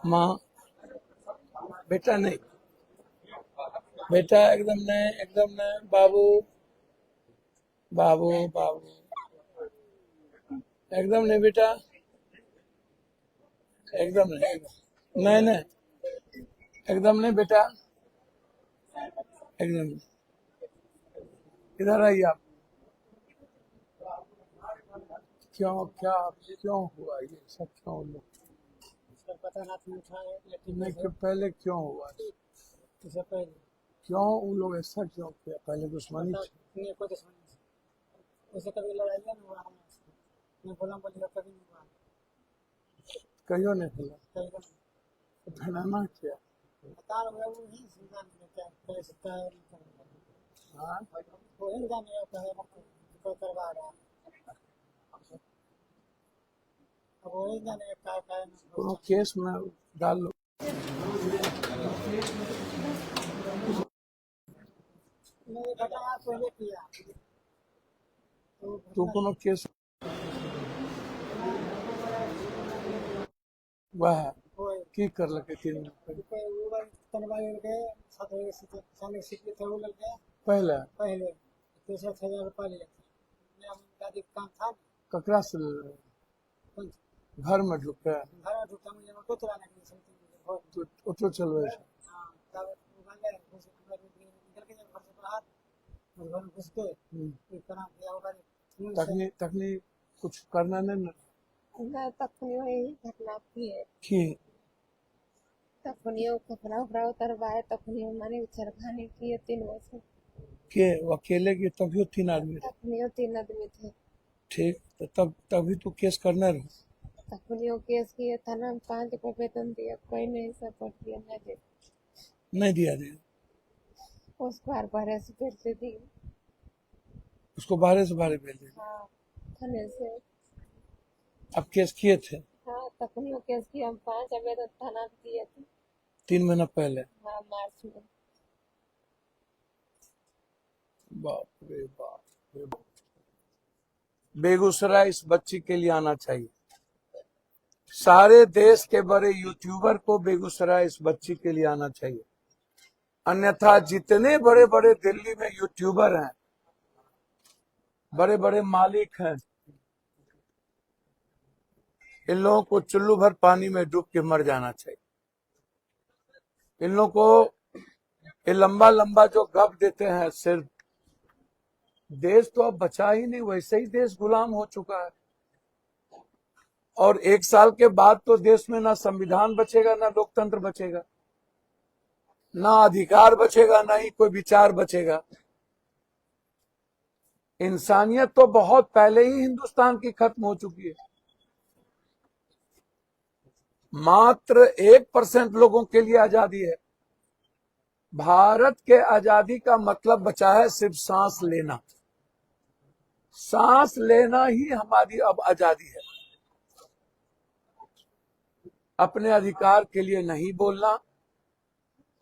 माँ बेटा नहीं, बेटा एकदम नहीं, एकदम नहीं। बाबू बाबू बाबू एकदम नहीं बेटा, एकदम नहीं, नहीं नहीं, एकदम नहीं बेटा, एकदम नहीं। इधर आइए आप। क्यों, क्या क्यों हुआ ये सब, क्यों लोग सर पता ना तुम उठाए लेकिन नहीं, क्यों पहले क्यों हुआ, इससे पहले क्यों उन लोग ऐसा क्यों किया, पहले दुश्मनी मतलब थी। नहीं कोई दुश्मनी नहीं। जैसे कभी लड़ाई नहीं हुआ हमारे से, मैं बोला बोलिए कभी नहीं हुआ। कहियो नहीं खुला कभी नहीं तो फैलाना क्या। बता रहे वो ही सुनना नहीं क्या कैसे क्या है, नहीं करेगा हाँ, वो ही जाने का कहेगा कोई करवा रहा है। अब वो ही जाने का क्या है कोनो ना। केस में डाल लो। मेरे घटना पहले किया तो तू घटना कोनो केस वह हुए की कर लगे 3 दिन कोई वो बार तनवा के साथ में सामने सीखे थे वो लगे पहले पहले 63,000 रुपया लिया था। मैं उनका काम था ककरा से घर में ढुक के घर में ढुका मुझे ऑटो चलाने के लिए समथिंग मुझे बहुत ऑटो चलवे से। हाँ तब वो गए घुस निकल के जब घर से बाहर और घर में घुस के फिर करा दिया होगा तखनी तखनी कुछ करना नहीं ना ना तखनियो यही घटना किए, की तखनियो कपड़ा उपड़ा उतरवाए, तखनियो माने छेड़खानी किए 3 बजे। के वो अकेले के तभी 3 आदमी रहे। तखनियो 3 आदमी थे। ठीक, तो तब तभी तो केस करना रहो। तखनियो केस किए, थाना में 5 को वेतन दिया, कोई नहीं सपोर्ट किया, नहीं दे नहीं दिया दे उसको बार बार ऐसे फिर से दी। उसको बाहर से बाहर भेज दे। हाँ थाने से। अब केस किए थे हाँ तखनियो केस किया, हम 5 आवेदन थाना में दिए थे। 3 महीना पहले। हाँ मार्च में। बाप रे बाप। बेगूसराय इस बच्ची के लिए आना चाहिए। सारे देश के बड़े यूट्यूबर को बेगूसराय इस बच्ची के लिए आना चाहिए। अन्यथा जितने बड़े बड़े दिल्ली में यूट्यूबर हैं, बड़े बड़े मालिक हैं, इन लोगों को चुल्लू भर पानी में डूब के मर जाना चाहिए। इन लोगों को ये लंबा लंबा जो गप देते हैं, सिर्फ देश तो अब बचा ही नहीं, वैसे ही देश गुलाम हो चुका है। और 1 साल के बाद तो देश में ना संविधान बचेगा, ना लोकतंत्र बचेगा, ना अधिकार बचेगा, ना ही कोई विचार बचेगा। इंसानियत तो बहुत पहले ही हिंदुस्तान की खत्म हो चुकी है। मात्र 1% लोगों के लिए आजादी है। भारत के आजादी का मतलब बचा है सिर्फ सांस लेना। सांस लेना ही हमारी अब आजादी है। अपने अधिकार के लिए नहीं बोलना।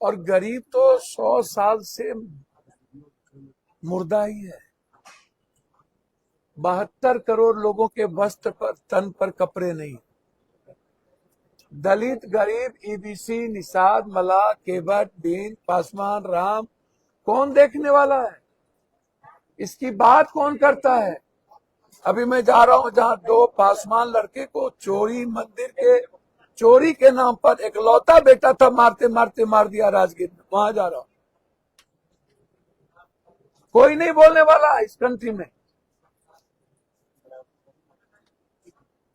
और गरीब तो 100 साल से मुर्दा ही है। 72 करोड़ लोगों के वस्त्र पर, तन पर कपड़े नहीं। दलित, गरीब, ईबीसी, निषाद, मलाह, केवट, दीन, पासवान, राम, कौन देखने वाला है? इसकी बात कौन करता है? अभी मैं जा रहा हूं जहां 2 पासवान लड़के को चोरी, मंदिर के चोरी के नाम पर इकलौता बेटा था, मारते मारते मार दिया राजगीर में। वहां जा रहा हूं। कोई नहीं बोलने वाला इस कंट्री में।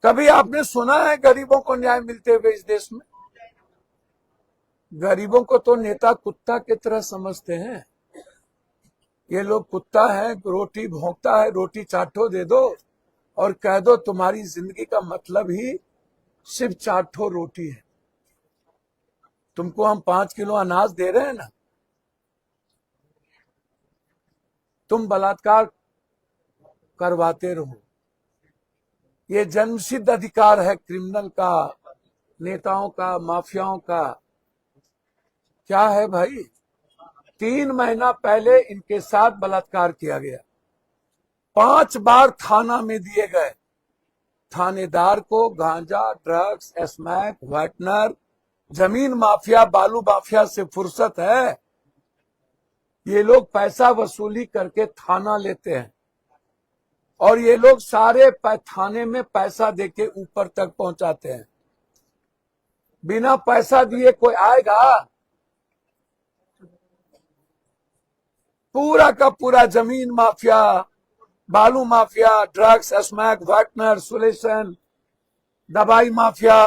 कभी आपने सुना है गरीबों को न्याय मिलते हुए इस देश में? गरीबों को तो नेता कुत्ता की तरह समझते हैं। ये लोग कुत्ता है, रोटी भोंकता है, रोटी चाटो दे दो और कह दो तुम्हारी जिंदगी का मतलब ही सिर्फ चाटो रोटी है। तुमको हम 5 किलो अनाज दे रहे हैं ना, तुम बलात्कार करवाते रहो। ये जन्मसिद्ध अधिकार है क्रिमिनल का, नेताओं का, माफियाओं का। क्या है भाई? 3 महीना पहले इनके साथ बलात्कार किया गया। 5 बार थाना में दिए गए। थानेदार को गांजा, ड्रग्स, स्मैक, व्हाइटनर जमीन माफिया, बालू माफिया से फुर्सत है? ये लोग पैसा वसूली करके थाना लेते हैं और ये लोग सारे थाने में पैसा देके ऊपर तक पहुंचाते हैं। बिना पैसा दिए कोई आएगा? पूरा का पूरा जमीन माफिया, बालू mafia, drugs, smack, whitener, solution, दवाई माफिया,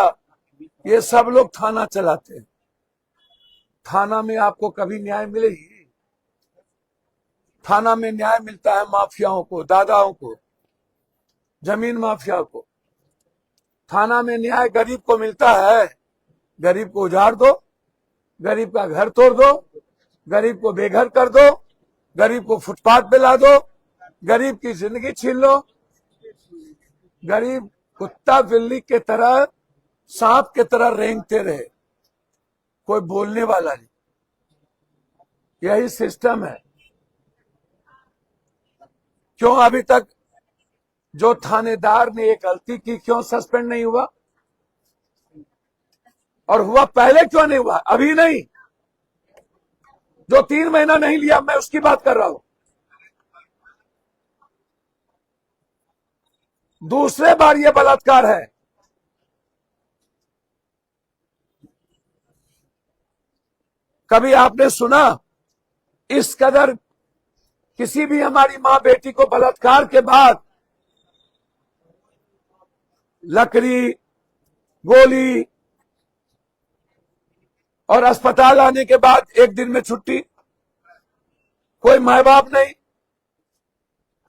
ये सब लोग थाना चलाते हैं। थाना में आपको कभी न्याय मिलेगी? थाना में न्याय मिलता है माफियाओं को, दादाओं को, जमीन माफिया को। थाना में न्याय गरीब को मिलता है? गरीब को उजाड़ दो, गरीब का घर तोड़ दो, गरीब को बेघर कर दो, गरीब को फुटपाथ पे ला दो, गरीब की जिंदगी छीन लो। गरीब कुत्ता बिल्ली के तरह, सांप के तरह रेंगते रहे, कोई बोलने वाला नहीं। यही सिस्टम है। क्यों अभी तक जो थानेदार ने एक गलती की, क्यों सस्पेंड नहीं हुआ? और हुआ पहले क्यों नहीं हुआ? अभी नहीं, जो 3 महीना नहीं लिया, मैं उसकी बात कर रहा हूं। दूसरे बार ये बलात्कार है। कभी आपने सुना इस कदर किसी भी हमारी मां बेटी को बलात्कार के बाद लकड़ी, गोली और अस्पताल आने के बाद 1 दिन में छुट्टी? कोई माँ बाप नहीं।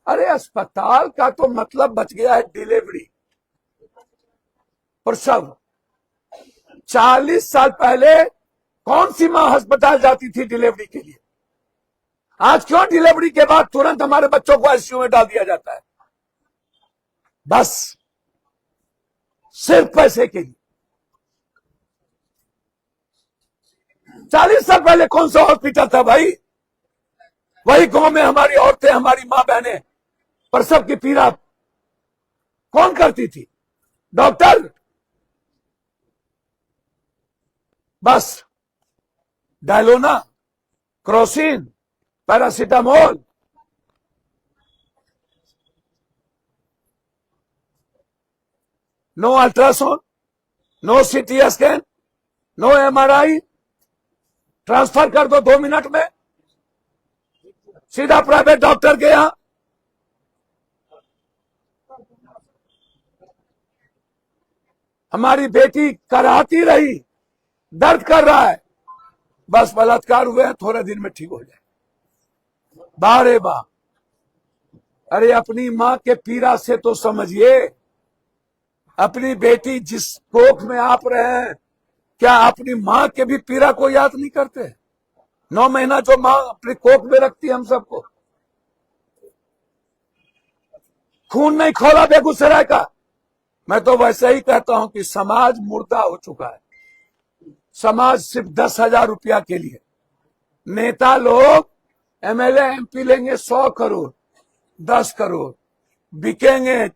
अरे अस्पताल का तो मतलब बच गया है डिलीवरी, प्रसव। 40 साल पहले कौन सी मां अस्पताल जाती थी डिलीवरी के लिए? आज क्यों डिलीवरी के बाद तुरंत हमारे बच्चों को आईसीयू में डाल दिया जाता है? बस सिर्फ पैसे के लिए। 40 साल पहले कौन सा हॉस्पिटल था भाई? वही गांव में हमारी औरतें, हमारी मां बहनें प्रसव की पीड़ा कौन करती थी? डॉक्टर। बस डायलोना, Crocin, paracetamol. No ultrasound, no CT scan, no MRI. Transfer कर दो 2 मिनट में, सीधा प्राइवेट डॉक्टर के यहां। हमारी बेटी कराती रही, दर्द कर रहा है, बस बलात्कार हुए हैं, थोड़े दिन में ठीक हो जाए। बारे बा। अरे अपनी मां के पीड़ा से तो समझिए। अपनी बेटी जिस कोख में आप रहे हैं, क्या अपनी मां के भी पीड़ा को याद नहीं करते? 9 महीना जो मां अपनी कोख में रखती है हम सबको। खून नहीं खोला बेगूसराय का। मैं तो वैसे ही कहता हूं कि समाज मुर्दा हो चुका है। समाज सिर्फ 10,000 रुपया के लिए, नेता लोग एमएलए एमपी लेंगे 100 करोड़, 10 करोड़, बिकेंगे।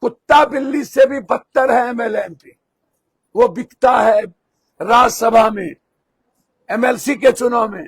कुत्ता बिल्ली से भी बदतर है एमएलए एमपी। वो बिकता है राज्यसभा में, एमएलसी के चुनाव में।